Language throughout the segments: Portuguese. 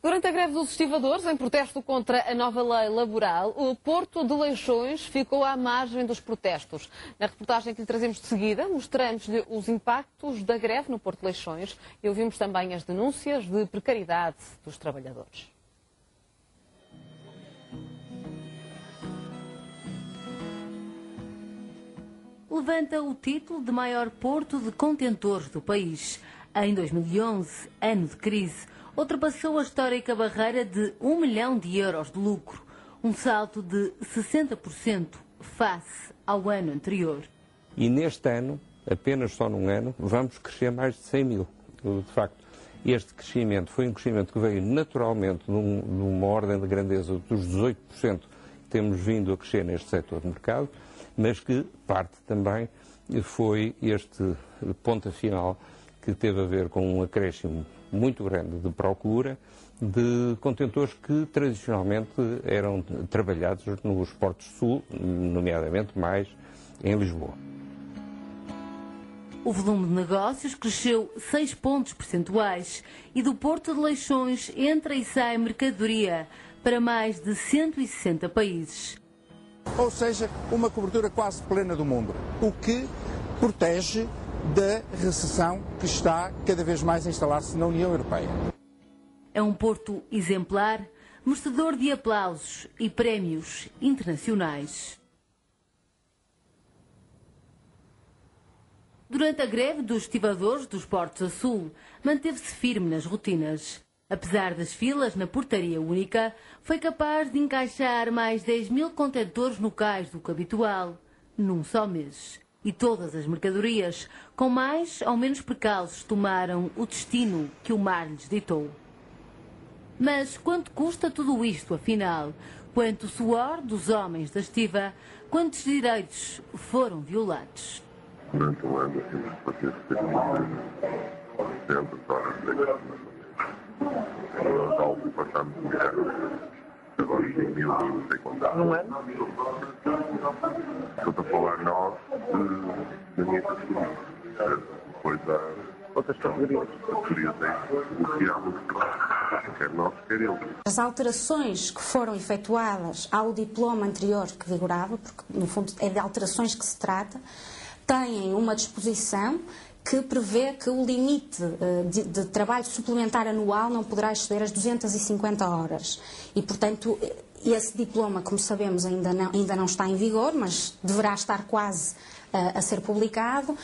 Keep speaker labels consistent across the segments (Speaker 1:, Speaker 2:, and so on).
Speaker 1: Durante a greve dos estivadores, em protesto contra a nova lei laboral, o Porto de Leixões ficou à margem dos protestos. Na reportagem que lhe trazemos de seguida, mostramos-lhe os impactos da greve no Porto de Leixões e ouvimos também as denúncias de precariedade dos trabalhadores.
Speaker 2: Levanta o título de maior porto de contentores do país. Em 2011, ano de crise, ultrapassou a histórica barreira de 1 milhão de euros de lucro, um salto de 60% face ao ano anterior.
Speaker 3: E neste ano, apenas só num ano, vamos crescer mais de 100 mil. De facto, este crescimento foi um crescimento que veio naturalmente numa ordem de grandeza dos 18% que temos vindo a crescer neste setor de mercado, mas que parte também foi este ponto final que teve a ver com um acréscimo muito grande de procura de contentores que tradicionalmente eram trabalhados nos portos sul, nomeadamente mais em Lisboa.
Speaker 2: O volume de negócios cresceu 6 pontos percentuais e do Porto de Leixões entra e sai mercadoria para mais de 160 países.
Speaker 4: Ou seja, uma cobertura quase plena do mundo, o que protege da recessão que está cada vez mais a instalar-se na União Europeia.
Speaker 2: É um porto exemplar, merecedor de aplausos e prémios internacionais. Durante a greve dos estivadores dos portos a sul, manteve-se firme nas rotinas. Apesar das filas na portaria única, foi capaz de encaixar mais 10 mil contentores no cais do que habitual, num só mês. E todas as mercadorias, com mais ou menos percalços, tomaram o destino que o mar lhes ditou. Mas quanto custa tudo isto, afinal? Quanto suor dos homens da estiva? Quantos direitos foram violados?
Speaker 5: Durante um ano, temos que fazer sempre horas de nós algo passamos de agora 100 mil, não sei quanto.
Speaker 6: Num ano?
Speaker 5: Estou a falar nós da minha categoria. Depois há
Speaker 6: outras categorias.
Speaker 5: Categorias negociáveis, quer nós, quer eles.
Speaker 7: As alterações que foram efetuadas ao diploma anterior que vigorava, porque no fundo é de alterações que se trata, têm uma disposição que prevê que o limite de trabalho suplementar anual não poderá exceder as 250 horas. E, portanto, esse diploma, como sabemos, ainda não está em vigor, mas deverá estar quase a ser publicado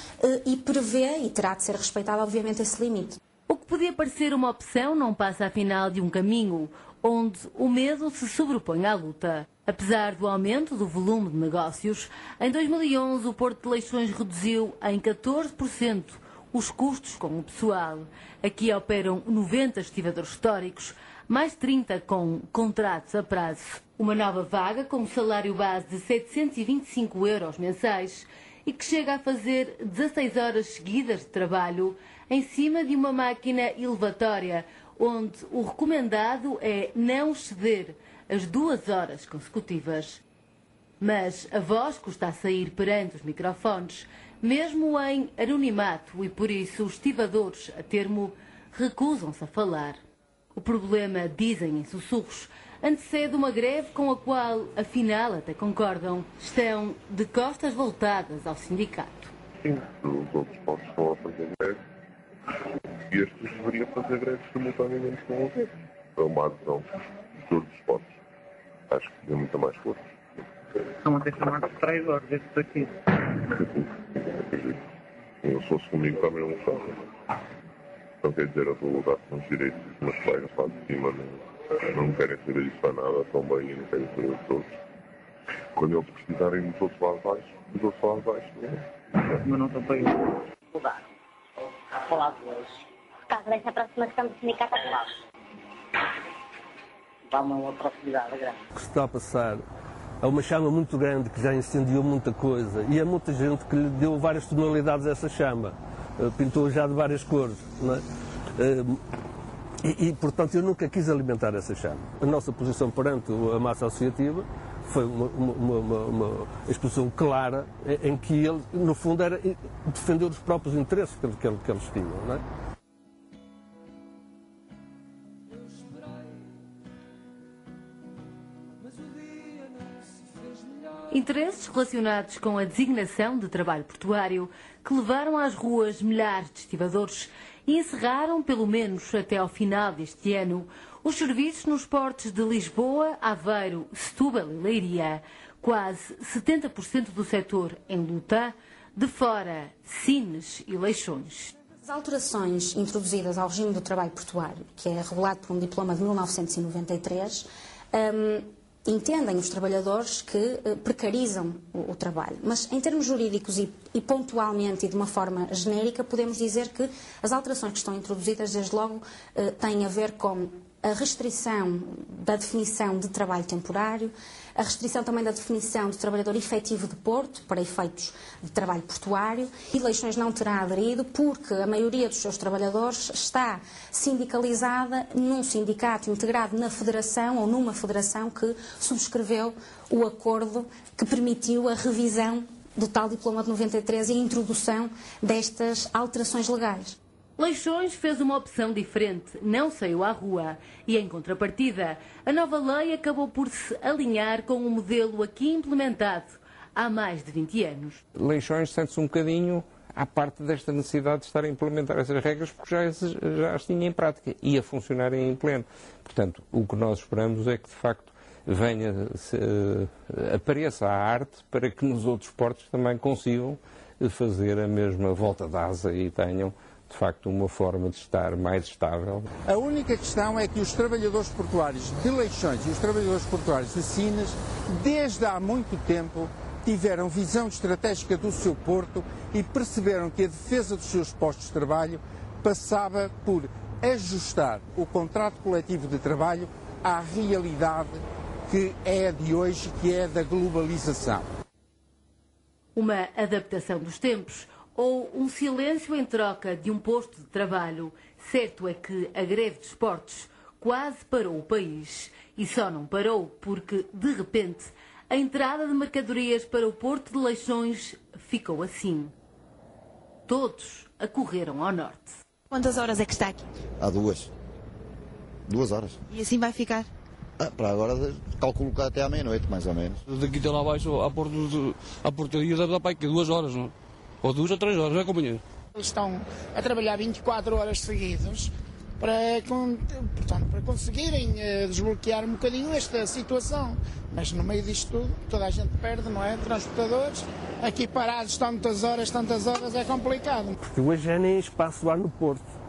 Speaker 7: e prevê, e terá de ser respeitado, obviamente, esse limite.
Speaker 2: O que podia parecer uma opção não passa, afinal, de um caminho onde o medo se sobrepõe à luta. Apesar do aumento do volume de negócios, em 2011 o Porto de Leixões reduziu em 14% os custos com o pessoal. Aqui operam 90 estivadores históricos, mais 30 com contratos a prazo. Uma nova vaga com um salário base de 725 euros mensais e que chega a fazer 16 horas seguidas de trabalho em cima de uma máquina elevatória, onde o recomendado é não exceder as 2 horas consecutivas. Mas a voz custa a sair perante os microfones, mesmo em anonimato, e por isso os estivadores, a termo, recusam-se a falar. O problema, dizem em sussurros, antecede uma greve com a qual, afinal, até concordam, estão de costas voltadas ao sindicato.
Speaker 5: Sim, os outros postos estão a fazer greve e estes deveriam fazer greve simultaneamente com os outros. É uma adesão de todos os postos. Acho que tem muita mais força.
Speaker 6: Estão a ter chamados de traidores estes aqui.
Speaker 5: Eu sou comigo também não sabe. Então quer dizer, eu estou a lutar com os direitos dos meus colegas lá de cima, não querem saber disso para nada, estão bem e não querem saber de todos. Quando eles precisarem dos outros lá abaixo, os outros lá abaixo.
Speaker 6: Mas não estão para isso.
Speaker 8: Mudar. Falar de hoje. Por causa dessa aproximação do sindicato atual. Há uma proximidade grande.
Speaker 9: O que se está a passar é uma chama muito grande que já incendiou muita coisa e há muita gente que lhe deu várias tonalidades a essa chama, pintou já de várias cores, não é? Portanto, eu nunca quis alimentar essa chama. A nossa posição perante a massa associativa foi uma expressão clara em que ele, no fundo, era defender os próprios interesses que eles tinham, não é?
Speaker 2: Interesses relacionados com a designação de trabalho portuário que levaram às ruas milhares de estivadores e encerraram, pelo menos até ao final deste ano, os serviços nos portos de Lisboa, Aveiro, Setúbal e Leiria. Quase 70% do setor em luta, de fora, Sines e Leixões.
Speaker 7: As alterações introduzidas ao regime do trabalho portuário, que é regulado por um diploma de 1993, entendem os trabalhadores que precarizam o trabalho. Mas em termos jurídicos e pontualmente e de uma forma genérica, podemos dizer que as alterações que estão introduzidas, desde logo, têm a ver com a restrição da definição de trabalho temporário, a restrição também da definição de trabalhador efetivo de porto, para efeitos de trabalho portuário, e Leixões não terá aderido porque a maioria dos seus trabalhadores está sindicalizada num sindicato integrado na federação ou numa federação que subscreveu o acordo que permitiu a revisão do tal diploma de 93 e a introdução destas alterações legais.
Speaker 2: Leixões fez uma opção diferente, não saiu à rua e, em contrapartida, a nova lei acabou por se alinhar com o modelo aqui implementado há mais de 20 anos.
Speaker 3: Leixões sente-se um bocadinho à parte desta necessidade de estar a implementar essas regras porque já as tinha em prática e a funcionarem em pleno. Portanto, o que nós esperamos é que, de facto, apareça a arte para que nos outros portos também consigam fazer a mesma volta de asa e tenham de facto uma forma de estar mais estável.
Speaker 4: A única questão é que os trabalhadores portuários de Leixões e os trabalhadores portuários de Sines, desde há muito tempo, tiveram visão estratégica do seu porto e perceberam que a defesa dos seus postos de trabalho passava por ajustar o contrato coletivo de trabalho à realidade que é a de hoje, que é a da globalização.
Speaker 2: Uma adaptação dos tempos ou um silêncio em troca de um posto de trabalho. Certo é que a greve dos portos quase parou o país. E só não parou porque, de repente, a entrada de mercadorias para o Porto de Leixões ficou assim. Todos acorreram ao norte.
Speaker 10: Quantas horas é que está aqui?
Speaker 11: Há 2 horas.
Speaker 10: E assim vai ficar?
Speaker 11: Para agora, calculo que até à meia-noite, mais ou menos.
Speaker 12: Daqui até lá abaixo, à portaria, deve dar para aqui 2 horas, não? Ou 2 ou 3 horas, não é, companheiro?
Speaker 13: Eles estão a trabalhar 24 horas seguidas para conseguirem desbloquear um bocadinho esta situação. Mas no meio disto tudo, toda a gente perde, não é? Transportadores, aqui parados tantas horas, é complicado.
Speaker 9: Porque hoje já nem espaço há no Porto.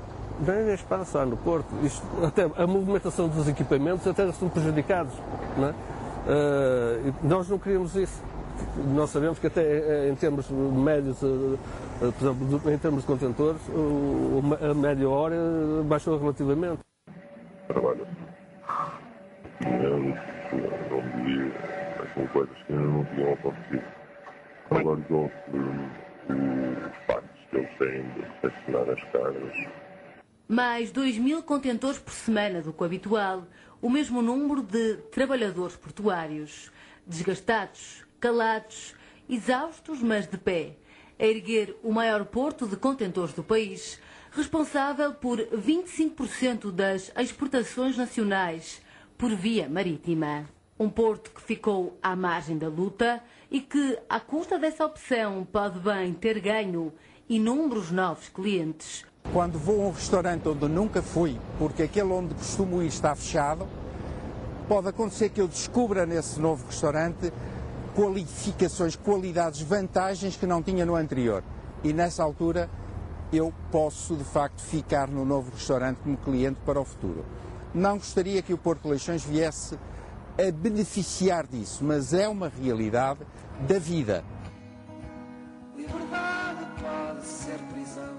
Speaker 9: Nem espaço há no Porto. Isto, até a movimentação dos equipamentos até estão prejudicados. Não é? Nós não queríamos isso. Nós sabemos que até em termos médios, por exemplo, em termos de contentores, a média hora baixou relativamente.
Speaker 5: Trabalho. Não dizia, mas são coisas que ainda não tinham acontecido. Valorizou-se os pactos que eles têm de estacionar as cargas.
Speaker 2: Mais 2.000 contentores por semana do que o habitual, o mesmo número de trabalhadores portuários, desgastados, calados, exaustos, mas de pé, a erguer o maior porto de contentores do país, responsável por 25% das exportações nacionais por via marítima. Um porto que ficou à margem da luta e que, à custa dessa opção, pode bem ter ganho inúmeros novos clientes.
Speaker 4: Quando vou a um restaurante onde nunca fui, porque aquele onde costumo ir está fechado, pode acontecer que eu descubra nesse novo restaurante qualificações, qualidades, vantagens que não tinha no anterior. E nessa altura eu posso, de facto, ficar no novo restaurante como cliente para o futuro. Não gostaria que o Porto de Leixões viesse a beneficiar disso, mas é uma realidade da vida.
Speaker 14: Liberdade pode ser prisão.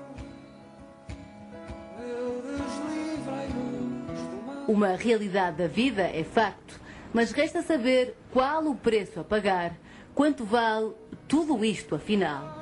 Speaker 14: Meu Deus, livrai-nos do mal.
Speaker 2: Uma realidade da vida é facto, mas resta saber qual o preço a pagar, quanto vale tudo isto afinal.